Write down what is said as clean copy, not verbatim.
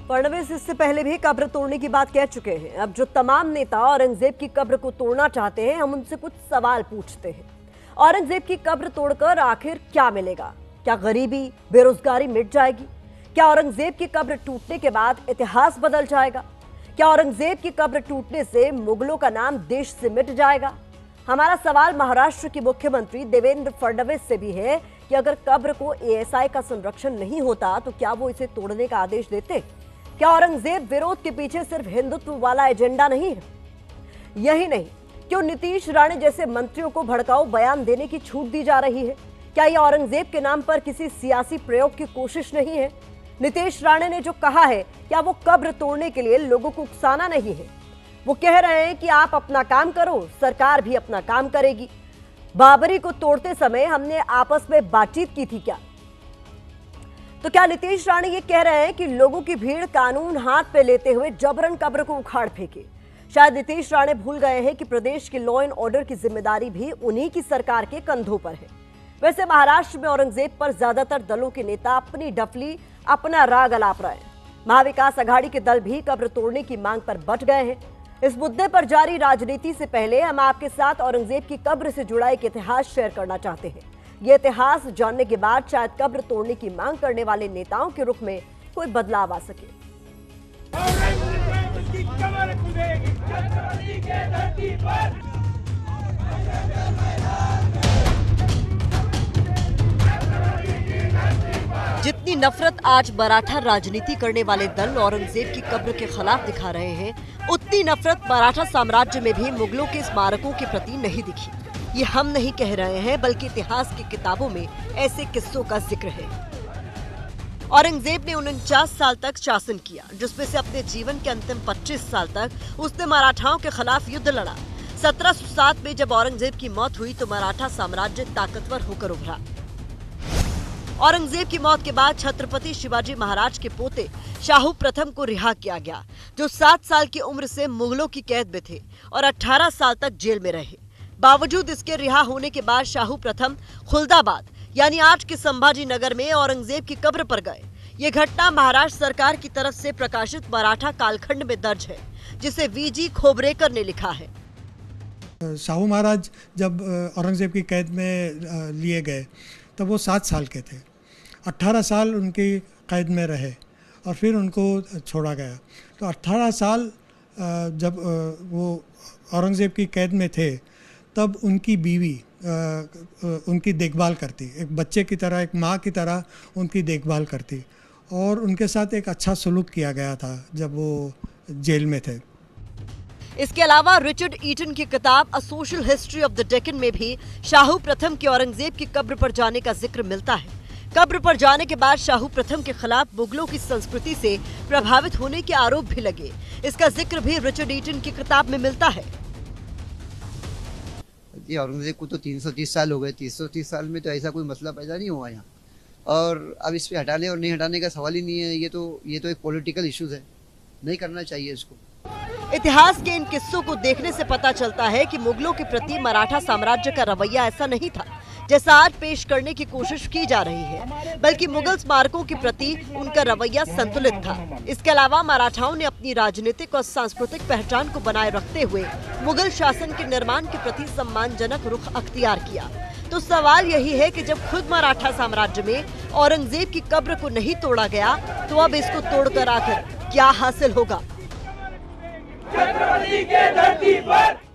फडणवीस इससे पहले भी कब्र तोड़ने की बात कह चुके हैं। अब जो तमाम नेता औरंगजेब की कब्र को तोड़ना चाहते हैं, हम उनसे कुछ सवाल पूछते हैं। औरंगजेब की कब्र तोड़कर आखिर क्या मिलेगा? क्या गरीबी, बेरोजगारी मिट जाएगी? क्या औरंगजेब की कब्र टूटने के बाद इतिहास बदल जाएगा? क्या औरंगजेब की कब्र टूटने से मुगलों का नाम देश से मिट जाएगा? हमारा सवाल महाराष्ट्र के मुख्यमंत्री देवेंद्र फडणवीस से भी है कि अगर कब्र को एएसआई का संरक्षण नहीं होता तो क्या वो इसे तोड़ने का आदेश देते? क्या औरंगजेब विरोध के पीछे सिर्फ हिंदुत्व वाला एजेंडा नहीं है? यही नहीं, क्यों नीतीश राणे जैसे मंत्रियों को भड़काऊ बयान देने की छूट दी जा रही है? क्या यह औरंगजेब के नाम पर किसी सियासी प्रयोग की कोशिश नहीं है? नीतीश राणे ने जो कहा है, क्या वो कब्र तोड़ने के लिए लोगों को उकसाना नहीं है? वो कह रहे हैं कि आप अपना काम करो, सरकार भी अपना काम करेगी। बाबरी को तोड़ते समय हमने आपस में बातचीत की थी क्या? तो क्या नीतीश राणे ये कह रहे हैं कि लोगों की भीड़ कानून हाथ पे लेते हुए जबरन कब्र को उखाड़ फेंके? शायद नीतीश राणे भूल गए हैं कि प्रदेश के लॉ एंड ऑर्डर की जिम्मेदारी भी उन्हीं की सरकार के कंधों पर है। वैसे महाराष्ट्र में औरंगजेब पर ज्यादातर दलों के नेता अपनी डफली, अपना राग अलाप रहे हैं। महाविकास अघाड़ी के दल भी कब्र तोड़ने की मांग पर बट गए हैं। इस मुद्दे पर जारी राजनीति से पहले हम आपके साथ औरंगजेब की कब्र से जुड़ा एक इतिहास शेयर करना चाहते हैं। ये इतिहास जानने के बाद शायद कब्र तोड़ने की मांग करने वाले नेताओं के रुख में कोई बदलाव आ सके। जितनी नफरत आज मराठा राजनीति करने वाले दल औरंगजेब की कब्र के खिलाफ दिखा रहे हैं, उतनी नफरत मराठा साम्राज्य में भी मुगलों के स्मारकों के प्रति नहीं दिखी। ये हम नहीं कह रहे हैं, बल्कि इतिहास की किताबों में ऐसे किस्सों का जिक्र है। औरंगजेब ने 49 साल तक शासन किया, जिसमें से अपने जीवन के अंतिम 25 साल तक उसने मराठाओं के खिलाफ युद्ध लड़ा। 1707 में जब औरंगजेब की मौत हुई तो मराठा साम्राज्य ताकतवर होकर उभरा। औरंगजेब की मौत के बाद छत्रपति शिवाजी महाराज के पोते शाहू प्रथम को रिहा किया गया, जो 7 साल की उम्र से मुगलों की कैद में थे और 18 साल तक जेल में रहे। बावजूद इसके रिहा होने के बाद शाहू प्रथम खुलदाबाद यानी आज के संभाजी नगर में औरंगजेब की कब्र पर गए। ये घटना महाराष्ट्र सरकार की तरफ से प्रकाशित मराठा कालखंड में दर्ज है, जिसे वीजी खोबरेकर ने लिखा है। शाहू महाराज जब औरंगजेब की कैद में लिए गए तब वो 7 साल के थे। 18 साल उनकी कैद में रहे और फिर उनको छोड़ा गया। तो 18 साल जब वो औरंगजेब की कैद में थे तब उनकी बीवी उनकी देखभाल करती, एक बच्चे की तरह, एक माँ की तरह उनकी देखभाल करती और उनके साथ एक अच्छा सलूक किया गया था जब वो जेल में थे। इसके अलावा रिचर्ड ईटन की किताब a social history of the Deccan में भी शाहू प्रथम के औरंगजेब की कब्र पर जाने का जिक्र मिलता है। कब्र पर जाने के बाद शाहू प्रथम के खिलाफ मुगलों की संस्कृति से प्रभावित होने के आरोप भी लगे। इसका जिक्र भी रिचर्ड ईटन की किताब में मिलता है। औरंगजेब को तो 330 साल हो गए। 330 साल में तो ऐसा कोई मसला पैदा नहीं हुआ यहाँ, और अब इस पे हटाने और नहीं हटाने का सवाल ही नहीं है। ये तो एक पॉलिटिकल इश्यूज है, नहीं करना चाहिए इसको। इतिहास के इन किस्सों को देखने से पता चलता है कि मुगलों के प्रति मराठा साम्राज्य का रवैया ऐसा नहीं था जैसा आज पेश करने की कोशिश की जा रही है, बल्कि मुगल स्मारकों के प्रति उनका रवैया संतुलित था। इसके अलावा मराठाओं ने अपनी राजनीतिक और सांस्कृतिक पहचान को बनाए रखते हुए मुगल शासन के निर्माण के प्रति सम्मानजनक रुख अख्तियार किया। तो सवाल यही है कि जब खुद मराठा साम्राज्य में औरंगजेब की कब्र को नहीं तोड़ा गया, तो अब इसको तोड़कर आखिर क्या हासिल होगा? छत्रपति के धरती पर